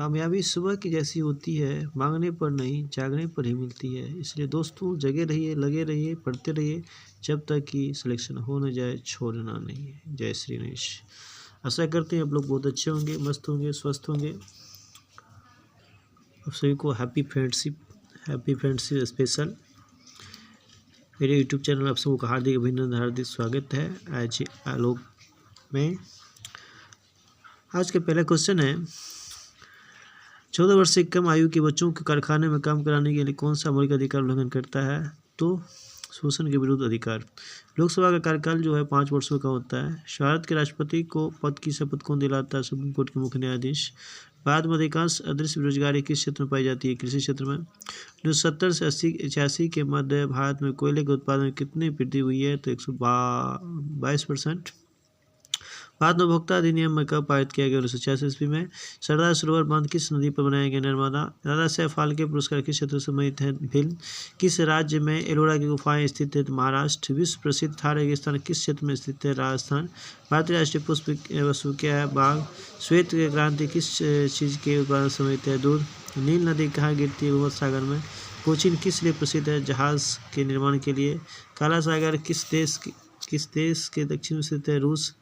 कामयाबी सुबह की जैसी होती है, मांगने पर नहीं जागने पर ही मिलती है। इसलिए दोस्तों जगे रहिए, लगे रहिए, पढ़ते रहिए जब तक कि सिलेक्शन हो न जाए, छोड़ना नहीं। जय श्री गणेश। आशा करते हैं आप लोग बहुत अच्छे होंगे, मस्त होंगे, स्वस्थ होंगे। आप सभी को हैप्पी फ्रेंडशिप स्पेशल मेरे यूट्यूब चैनल आप सबको हार्दिक अभिनंदन, हार्दिक स्वागत है। आज आलोक में आज का पहला क्वेश्चन है, 14 वर्ष से कम आयु के बच्चों को कारखाने में काम कराने के लिए कौन सा मौलिक अधिकार उल्लंघन करता है? तो शोषण के विरुद्ध अधिकार। लोकसभा का कार्यकाल जो है 5 वर्षों का होता है। भारत के राष्ट्रपति को पद की शपथ कौन दिलाता है? सुप्रीम कोर्ट के मुख्य न्यायाधीश। भारत में अधिकांश अदृश्य बेरोजगारी किस क्षेत्र में पाई जाती है? कृषि क्षेत्र में। 1970 से 86 के मध्य भारत में कोयले के उत्पादन में कितनी वृद्धि हुई है? तो 122%। भारत में उपभोक्ता अधिनियम में कब पारित किया गया? 1986 ईस्वी में। सरदार सरोवर बांध किस नदी पर बनाया गया? नर्मदा। दादा साहेब फाल्के पुरस्कार किस क्षेत्र से संबंधित है? फिल्म। किस राज्य में एलोरा की गुफाएं स्थित है? महाराष्ट्र। विश्व प्रसिद्ध थार रेगिस्तान किस क्षेत्र में स्थित है? राजस्थान। भारतीय राष्ट्रीय पुष्प वस्तु क्या है? बाघ। श्वेत क्रांति किस चीज़ के उत्पादन से संबंधित है? दूध। नील नदी कहाँ गिरती है? भूमध्य सागर में। कोचीन किस लिए प्रसिद्ध है? जहाज के निर्माण के लिए। काला सागर किस देश के दक्षिण में स्थित है? रूस।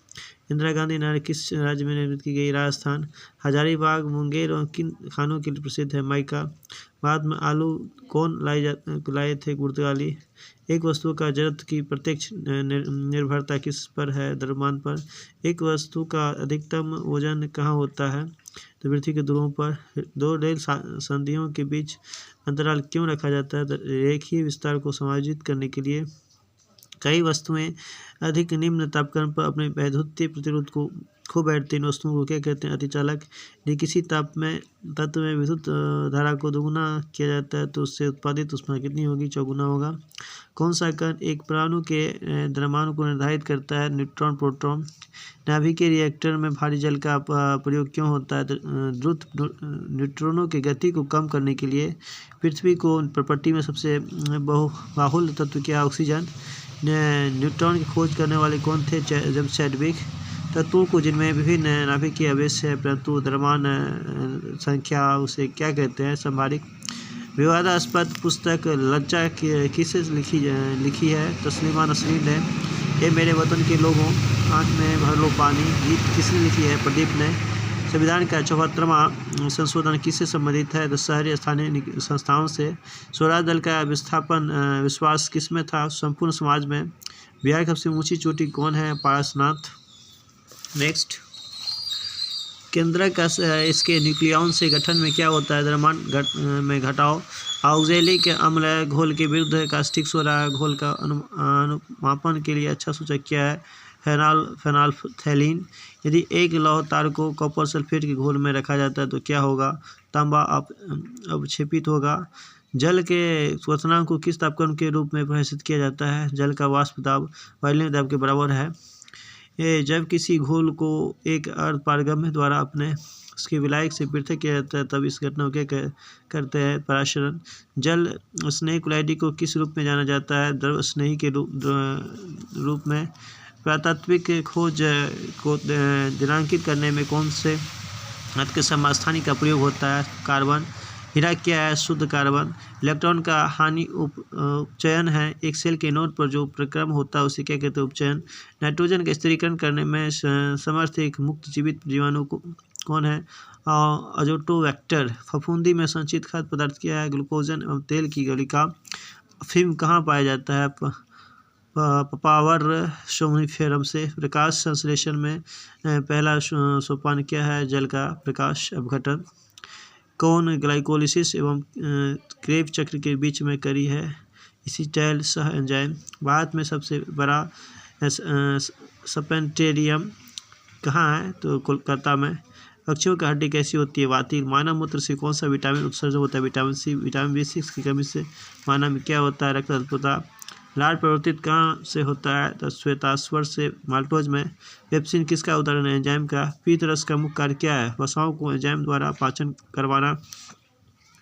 इंदिरा गांधी नहर किस राज्य में निर्मित की गई? राजस्थान। हजारीबाग मुंगेर और किन खानों के लिए प्रसिद्ध है? माइका। भारत में आलू कौन लाए थे? पुर्तगाली। एक वस्तु का जड़त्व की प्रत्यक्ष निर्भरता किस पर है? द्रव्यमान पर। एक वस्तु का अधिकतम वजन कहाँ होता है? तो पृथ्वी के ध्रुवों पर। दो रेल संधियों के बीच अंतराल क्यों रखा जाता है? रेखीय विस्तार को समायोजित करने के लिए। कई वस्तुएं अधिक निम्न तापक्रम पर अपने वैद्युतीय प्रतिरोध को खो बैठती इन वस्तुओं को क्या कहते हैं? अतिचालक। यदि किसी तत्व में विद्युत धारा को दोगुना किया जाता है तो उससे उत्पादित ऊष्मा कितनी होगी? 4 होगा। कौन सा कण एक परमाणु के द्रव्यमान को निर्धारित करता है? Neutron, proton. नाभिकीय रिएक्टर में भारी जल का प्रयोग क्यों होता है? द्रुत न्यूट्रॉनों की गति को कम करने के लिए। पृथ्वी को प्रॉपर्टी में सबसे बाहुल्य तत्व क्या? ऑक्सीजन। न्यूट्रॉन की खोज करने वाले कौन थे? James Chadwick. तत्वों को जिनमें विभिन्न नाभिकीय आवेश है परंतु द्रव्यमान संख्या उसे क्या कहते हैं? संभारिक। विवादास्पद पुस्तक लज्जा किसे लिखी है? तस्लीमा नसरीन ने। ये मेरे वतन के लोगों, आँख में भर लो पानी गीत किसने लिखी है? प्रदीप ने। संविधान का 74वां संशोधन किससे संबंधित है? शहरी स्थानीय संस्थाओं से। स्वराज दल का विस्थापन विश्वास किसमें था? संपूर्ण समाज में। बिहार की सबसे ऊंची चोटी कौन है? पारसनाथ। नेक्स्ट, केंद्रक का इसके न्यूक्लियॉन से गठन में क्या होता है? द्रव्यमान में घटाव। ऑक्जेलिक अम्ल घोल के विरुद्ध कास्टिक सोडा घोल का अनुमापन के लिए अच्छा सूचक क्या है? फेनॉल्फथैलीन। यदि एक लौह तार को कॉपर सल्फेट के घोल में रखा जाता है तो क्या होगा? तांबा अवक्षेपित होगा। जल के क्वथनांक को किस तापक्रम के रूप में परिभाषित किया जाता है? जल का वाष्प दाब वायुमंडलीय दाब के बराबर है। ये जब किसी घोल को एक अर्धपारगम्य द्वारा अपने उसके विलायक से पृथक किया जाता है तब इस घटना को क्या करते हैं? पराक्षरण। जल स्नेही क्लोराइड को किस रूप में जाना जाता है? द्रव स्नेही के रूप में। पुरातात्विक खोज को दिनांकित करने में कौन से धातु के समस्थानिक का प्रयोग होता है? कार्बन। हीरा क्या है? शुद्ध कार्बन। इलेक्ट्रॉन का हानि उपचयन है। एक सेल के नोड पर जो प्रक्रम होता है उसे क्या कहते हैं? उपचयन। नाइट्रोजन का स्थिरीकरण करने में समर्थ एक मुक्त जीवित जीवाणु कौन है? अजोटोबैक्टर। फफूंदी में संचित खाद्य पदार्थ क्या है? ग्लूकोजन एवं तेल की गलिका। अफीम कहाँ पाया जाता है? पावर सोमनिफेरम से। प्रकाश संश्लेषण में पहला सोपान क्या है? जल का प्रकाश अपघटन। कौन ग्लाइकोलिसिस एवं क्रेब चक्र के बीच में करी है? एसिटाइल सह एंजाइम। भारत में सबसे बड़ा सर्पेंटेरियम कहाँ है? तो कोलकाता में। पक्षियों की हड्डी कैसी होती है? वातिल। मानव मूत्र से कौन सा विटामिन उत्सर्जन होता है? Vitamin C. विटामिन B6 की कमी से मानव में क्या होता है? रक्त अल्पता। लाल परिवर्तित कहाँ से होता है? तो श्वेताश्वर से। माल्टोज में। पेप्सिन किसका उदाहरण है? एंजाइम का। पीत रस का मुख्य कार्य क्या है? वसाओं को एंजाइम द्वारा पाचन करवाना।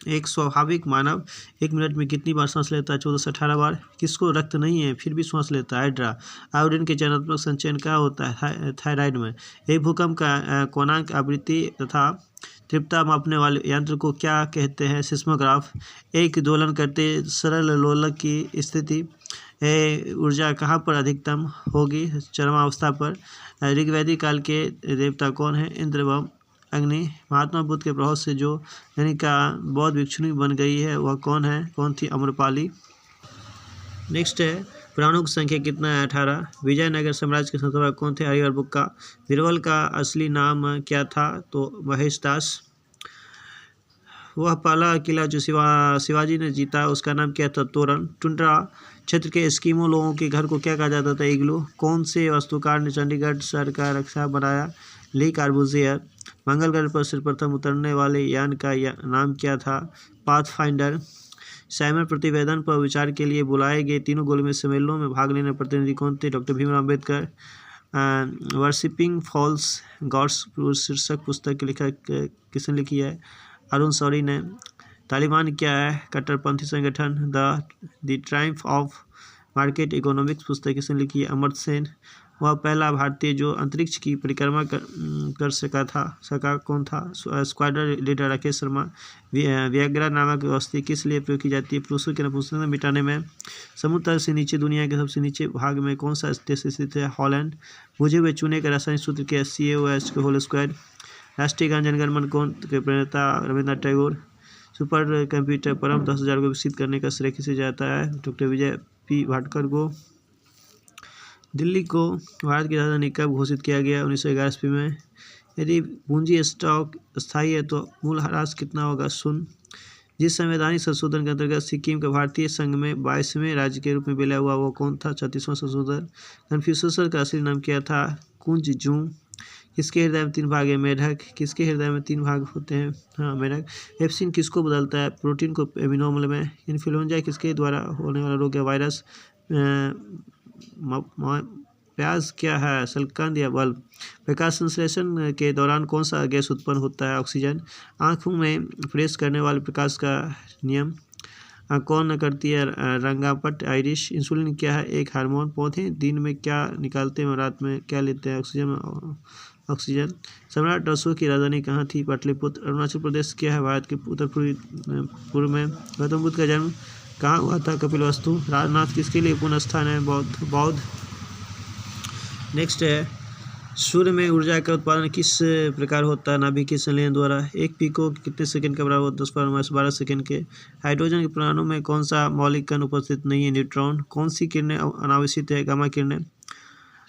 एक स्वाभाविक मानव 1 मिनट में कितनी बार सांस लेता है? 14 से 18 बार। किसको रक्त नहीं है फिर भी सांस लेता है? हाइड्रा। आयोडीन के चयनात्मक संचयन क्या होता है? थायराइड में। एक भूकंप का कोणांक आवृत्ति तथा तीव्रता मापने वाले यंत्र को क्या कहते हैं? सिस्मोग्राफ। एक दोलन करते सरल लोलक की स्थिति ऊर्जा कहाँ पर अधिकतम होगी? चरमावस्था पर। ऋग्वैदिक काल के देवता कौन है? इंद्र व अग्नि। महात्मा बुद्ध के प्रभाव से जो का बौद्ध भिक्षुणी बन गई है वह कौन है? कौन थी? अम्रपाली। नेक्स्ट है पुराणों की संख्या कितना है? 18। विजयनगर साम्राज्य के संस्थापक कौन थे? हरिहरबुक्का। बीरबल का असली नाम क्या था? तो महेशदास। वह पहला किला जो शिवाजी ने जीता उसका नाम क्या था? तोरण। टुंड्रा क्षेत्र के एस्किमो लोगों के घर को क्या कहा जाता था? इग्लू। कौन से वास्तुकार ने चंडीगढ़ शहर का रक्षा बनाया? ली कार्बूजियर। मंगल ग्रह पर सर्वप्रथम उतरने वाले यान का नाम क्या था? पाथफाइंडर। साइमन प्रतिवेदन पर विचार के लिए बुलाए गए तीनों गोलमेज सम्मेलनों में भाग लेने प्रतिनिधि कौन थे? Doctor Bhimrao Ambedkar. Worshipping false gods शीर्षक पुस्तक की लेखक किसने लिखी है? अरुण शौरी ने। तालिबान क्या है? कट्टरपंथी संगठन। The Triumph of market economics पुस्तक किसने लिखी है? अमर्त्य सेन। वह पहला भारतीय जो अंतरिक्ष की परिक्रमा कर सका कौन था? Squadron leader Rakesh Sharma. Viagra नामक वस्तु किस लिए प्रयोग की जाती है? पुरुषों के नपुंसकता मिटाने में। समुद्र तल से नीचे दुनिया के सबसे नीचे भाग में कौन सा देश स्थित है? हॉलैंड। बुझे हुए चूने के रासायनिक सूत्र के CaOH के होल स्क्वायर। राष्ट्रीय गान जनगण कौन के प्रणेता? रविन्द्रनाथ टैगोर। सुपर कंप्यूटर परम 10,000 को विकसित करने का श्रेय किसे जाता है? डॉक्टर विजय P भाटकर को। दिल्ली को भारत की राजधानी कब घोषित किया गया? 1911 ईस्वी में। यदि पूंजी स्टॉक स्थायी है तो मूल ह्रास कितना होगा? 0। जिस संवैधानिक संशोधन के अंतर्गत सिक्किम का भारतीय संघ में 22वें राज्य के रूप में विलय हुआ वो कौन था? 36वां संशोधन। कन्फ्यूशियस का असली नाम क्या था? कुंज जू। किसके हृदय में 3 भाग है? मेढक। किसके हृदय में 3 भाग होते हैं? हाँ, मेढक। पेप्सिन किसको बदलता है? प्रोटीन को एमिनो अम्ल में। इन्फ्लुएंजा किसके द्वारा होने वाला रोग है? वायरस। प्याज क्या है? शल्कंद या बल्ब। प्रकाश संश्लेषण के दौरान कौन सा गैस उत्पन्न होता है? ऑक्सीजन। आँखों में प्रवेश करने वाले प्रकाश का नियम कौन करती है? रंगापट आइरिश। इंसुलिन क्या है? एक हार्मोन। पौधे दिन में क्या निकालते हैं? रात में क्या लेते हैं? ऑक्सीजन। सम्राट अशोक की राजधानी कहाँ थी? पाटलिपुत्र। अरुणाचल प्रदेश क्या है? भारत के उत्तर पूर्व में। गौतम बुद्ध का जन्म कहाँ हुआ था? कपिलवस्तु। राजनाथ किसके लिए पुण्य स्थान है? बौद्ध। नेक्स्ट है सूर्य में ऊर्जा का उत्पादन किस प्रकार होता है? नाभिकीय संलयन द्वारा। एक पिको कितने सेकंड का बराबर होता है? 10⁻12 सेकंड के। हाइड्रोजन के परमाणु में कौन सा मौलिक कण उपस्थित नहीं है? न्यूट्रॉन। कौन सी किरणें अनावश्यक है? गामा किरणें।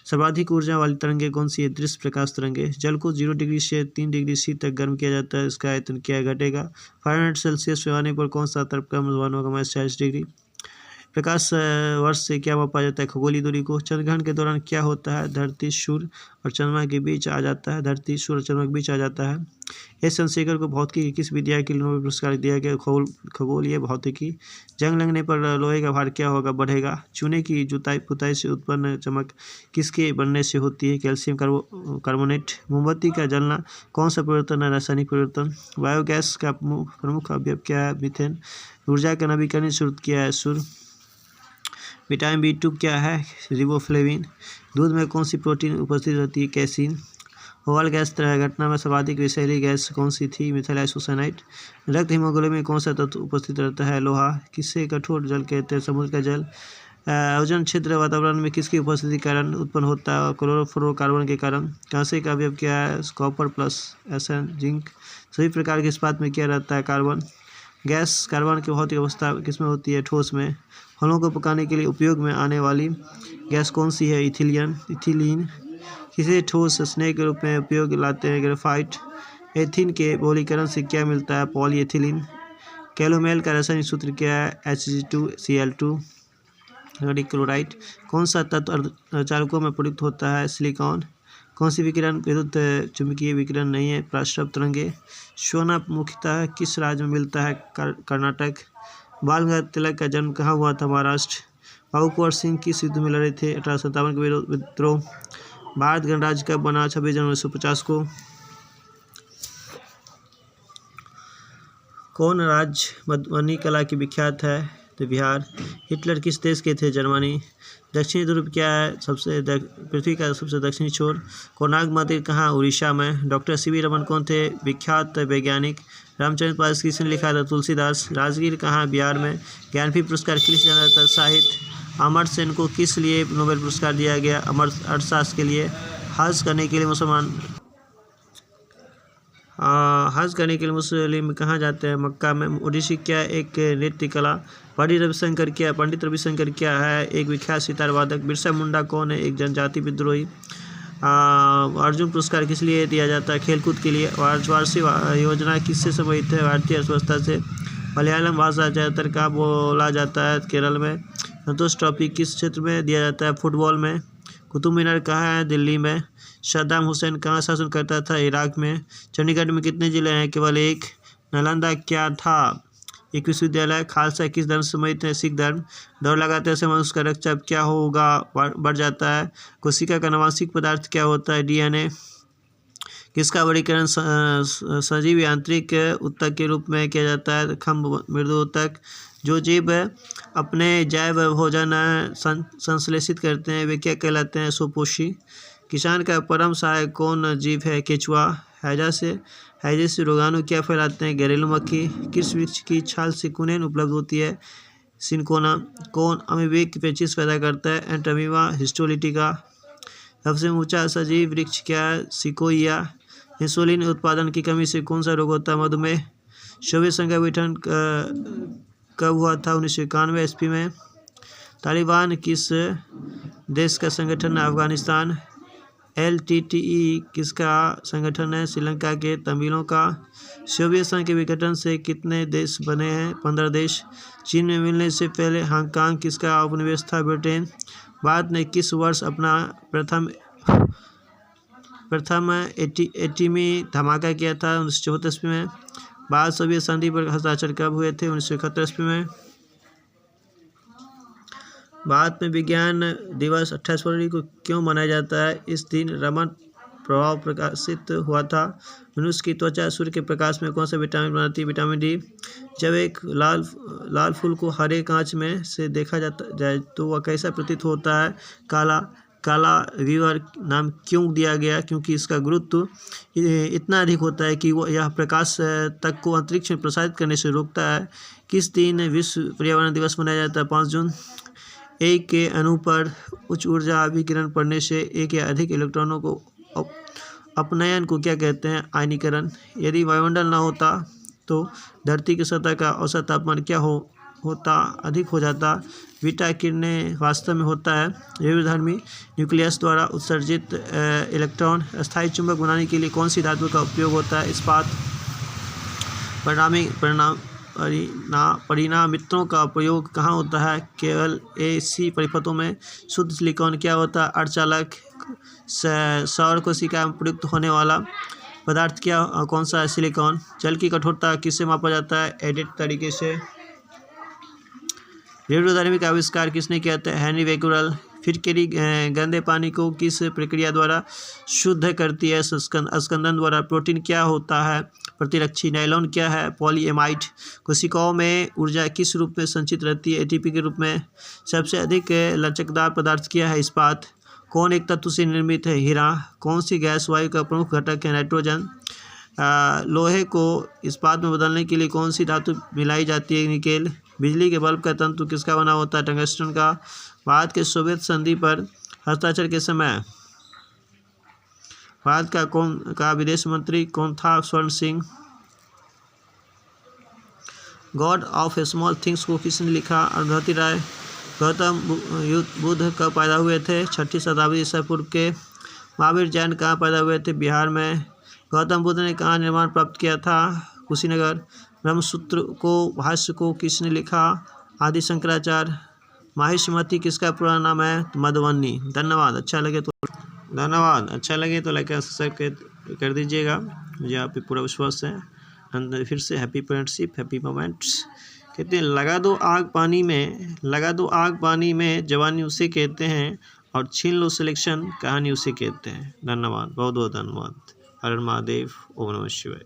सर्वाधिक ऊर्जा वाली तरंगे कौन सी है? दृश्य प्रकाश तरंगे। जल को 0 डिग्री से 3 डिग्री C तक गर्म किया जाता है, इसका आयतन क्या घटेगा? फ़ारेनहाइट सेल्सियस पे आने पर कौन सा ताप कम होगा? -40 डिग्री। प्रकाश वर्ष से क्या मापा जाता है? खगोलीय दूरी को। चंद्रग्रहण के दौरान क्या होता है? धरती सूर्य और चंद्रमा के बीच आ जाता है। धरती सूर्य और चंद्रमा के बीच आ जाता है। एस चंद्रशेखर को भौतिकी किस विद्या के लिए नोबेल पुरस्कार दिया गया? खगोलीय भौतिकी। जंग लगने पर लोहे का भार क्या होगा? बढ़ेगा। चूने की जुताई पुताई से उत्पन्न चमक किसके बनने से होती है? Calcium carbonate. मोमबत्ती का जलना कौन सा परिवर्तन है? रासायनिक परिवर्तन। बायोगैस का प्रमुख अवयव क्या है? मीथेन। ऊर्जा का नवीकरणीय स्रोत क्या है? सूर्य। विटामिन B2 क्या है? रिबोफ्लेविन। दूध में कौन सी प्रोटीन उपस्थित रहती है? कैसीन। ओवल गैस घटना में सर्वाधिक विषैली गैस कौन सी थी? Methyl isocyanide. रक्त हीमोग्लोबिन में कौन सा तत्व उपस्थित रहता है? लोहा। किससे कठोर जल कहते हैं? समुद्र का जल। ओजोन क्षेत्र वातावरण में किसकी उपस्थिति के कारण उत्पन्न होता है? क्लोरोफ्लोरोकार्बन के कारण। कांसे का अवयव क्या है? Copper plus Sn zinc. सभी प्रकार के इस्पात में क्या रहता है? कार्बन। गैस कार्बन की भौतिक अवस्था किसमें होती है? ठोस में। फलों को पकाने के लिए उपयोग में आने वाली गैस कौन सी है? इथिलीन। किसे ठोस स्नेह के रूप में उपयोग लाते हैं? ग्रेफाइट। एथीन के बहुलीकरण से क्या मिलता है? पॉलीएथिलीन। कैलोमेल का रासायनिक सूत्र क्या है? Hg2Cl2। Sodium chloride. कौन सा तत्व अर्धचालकों में प्रयुक्त होता है? सिलिकॉन। कौन सी विकिरण विद्युत चुंबकीय विकिरण नहीं है? पराश्रव तरंगे। सोना मुख्यतः किस राज्य में मिलता है? कर्नाटक। बाल गंगाधर तिलक का जन्म कहाँ हुआ था? महाराष्ट्र। बाबू कुंवर सिंह किस युद्ध में लड़े थे? 1857 के विद्रोह। भारत गणराज्य कब बना? 26 जनवरी 1950 को। कौन राज्य मधुबनी कला की विख्यात है? तो बिहार। हिटलर किस देश के थे? जर्मनी। दक्षिणी ध्रुव क्या है? पृथ्वी का सबसे दक्षिणी छोर। कोणार्क मंदिर कहाँ? उड़ीसा में। Doctor CV. रमन कौन थे? विख्यात वैज्ञानिक। रामचंद्र पास किसने लिखा था? तुलसीदास। राजगीर कहाँ? बिहार में। ज्ञानपीठ पुरस्कार किस जाना जाता है? साहित्य। अमर्त्य सेन को किस लिए नोबेल पुरस्कार दिया गया? अर्थशास्त्र के लिए। हज करने के लिए मुस्लिम कहाँ जाते हैं? मक्का में। ओडिसी क्या एक नृत्य कला? पंडित रविशंकर क्या है? एक विख्यात सितार वादक। बिरसा मुंडा कौन है? एक जनजाति विद्रोही। अर्जुन पुरस्कार किस लिए दिया जाता है? खेलकूद के लिए। वार्षिक योजना किससे संबंधित है? भारतीय अर्थव्यवस्था से। मलयालम भाषा ज़्यादातर कहाँ बोला जाता है? केरल में। संतोष ट्रॉफी किस क्षेत्र में दिया जाता है? फुटबॉल में। कुतुब मीनार कहाँ है? दिल्ली में। सद्दाम हुसैन कहाँ शासन करता था? इराक में। चंडीगढ़ में कितने जिले हैं? केवल एक। नालंदा क्या था? एक विश्वविद्यालय। खालसा किस धर्म से संबंधित है? सिख धर्म। दौड़ लगाते समय मनुष्य का रक्तचाप क्या होगा? बढ़ जाता है। कोशिका का नाभिक पदार्थ क्या होता है? DNA। किसका वर्गीकरण सजीव यांत्रिक ऊतक के रूप में किया जाता है? खम्भ मृदु ऊतक। जो जीव अपने जैव भोजन संश्लेषित करते हैं वे क्या कहलाते हैं? सुपोषी। किसान का परम सहायक कौन जीव है? केचुआ। हैजे से रोगाणु क्या फैलाते हैं? घरेलू मक्खी। किस वृक्ष की छाल से कुनेन उपलब्ध होती है? सिनकोना। कौन अमीबिक पेचिश पैदा करता है? Entamoeba histolytica. सबसे ऊंचा सजीव वृक्ष क्या है? सिकोइया। इंसुलिन उत्पादन की कमी से कौन सा रोग होता है? मधुमेह। सोवियत संघ का गठन कब हुआ था? 1991 ईस्वी में। तालिबान किस देश का संगठन है? अफगानिस्तान। LTTE किसका संगठन है? श्रीलंका के तमिलों का। सोवियत संघ के विघटन से कितने देश बने हैं? 15 देश। चीन में मिलने से पहले हांगकांग किसका उपनिवेश था? ब्रिटेन। भारत ने किस वर्ष अपना प्रथम एटमी धमाका किया था? 1974 ईस्वी में। भारत सोवियत संधि पर हस्ताक्षर कब हुए थे? 1971 ईस्वी में। भारत में विज्ञान दिवस 28 फरवरी को क्यों मनाया जाता है? इस दिन रमन प्रभाव प्रकाशित हुआ था। मनुष्य की त्वचा सूर्य के प्रकाश में कौन सा विटामिन बनाती है? Vitamin D. जब एक लाल फूल को हरे कांच में से देखा जाए तो वह कैसा प्रतीत होता है? काला व्यूअर नाम क्यों दिया गया? क्योंकि इसका गुरुत्व इतना अधिक होता है कि वो यह प्रकाश तक को अंतरिक्ष में प्रसारित करने से रोकता है। किस दिन विश्व पर्यावरण दिवस मनाया जाता है? 5 जून। एक के अणु पर उच्च ऊर्जा विकिरण पड़ने से एक या अधिक इलेक्ट्रॉनों को अपनयन को क्या कहते हैं? आयनीकरण। यदि वायुमंडल न होता तो धरती की सतह का औसत तापमान क्या होता? अधिक हो जाता। बीटा किरणें वास्तव में होता है रेडियोधर्मी न्यूक्लियस द्वारा उत्सर्जित इलेक्ट्रॉन। स्थायी चुंबक बनाने के लिए कौन सी धातु का उपयोग होता है? इस्पात। परिणामित्रों का प्रयोग कहाँ होता है? केवल AC परिपथों में। शुद्ध सिलिकॉन क्या होता है? अर्धचालक। सौर कोशिका में प्रयुक्त होने वाला पदार्थ कौन सा है? सिलिकॉन। जल की कठोरता किससे मापा जाता है? एडिट तरीके से। रेडियोधर्मी का आविष्कार किसने किया था? Henry Becquerel. फिटकरी गंदे पानी को किस प्रक्रिया द्वारा शुद्ध करती है? स्कंदन द्वारा। प्रोटीन क्या होता है? प्रतिरक्षी। नायलॉन क्या है? पॉलीएमाइड। कोशिकाओं में ऊर्जा किस रूप में संचित रहती है? ATP के रूप में। सबसे अधिक लचकदार पदार्थ क्या है? इस्पात। कौन एक तत्व से निर्मित है? हीरा। कौन सी गैस वायु का प्रमुख घटक है? नाइट्रोजन। लोहे को इस्पात में बदलने के लिए कौन सी धातु मिलाई जाती है? निकेल। बिजली के बल्ब का तंतु किसका बना होता है? टंगस्टन का। भारत के सोवियत संधि पर हस्ताक्षर के समय भारत का विदेश मंत्री कौन था? स्वर्ण Singh. God of small things को किसने लिखा? अरुंधति राय। गौतम बुद्ध कब पैदा हुए थे? 6ठी शताब्दी ईसा पूर्व के। महावीर जैन कहाँ पैदा हुए थे? बिहार में। गौतम बुद्ध ने कहाँ निर्माण प्राप्त किया था? कुशीनगर। ब्रह्मसूत्र को भाष्य को किसने लिखा? आदि शंकराचार्य। माहिष्मति किसका पूरा नाम है? मधुबनी। धन्यवाद। अच्छा लगे तो लाइक और सब्सक्राइब कर दीजिएगा। मुझे आप पे पूरा विश्वास है। फिर से हैप्पी फ्रेंडशिप, हैप्पी मोमेंट्स। कहते हैं लगा दो आग पानी में जवानी उसे कहते हैं और छीन लो सिलेक्शन कहानी उसे कहते हैं। धन्यवाद, बहुत बहुत धन्यवाद। हर हर महादेव। ओम नमः शिवाय।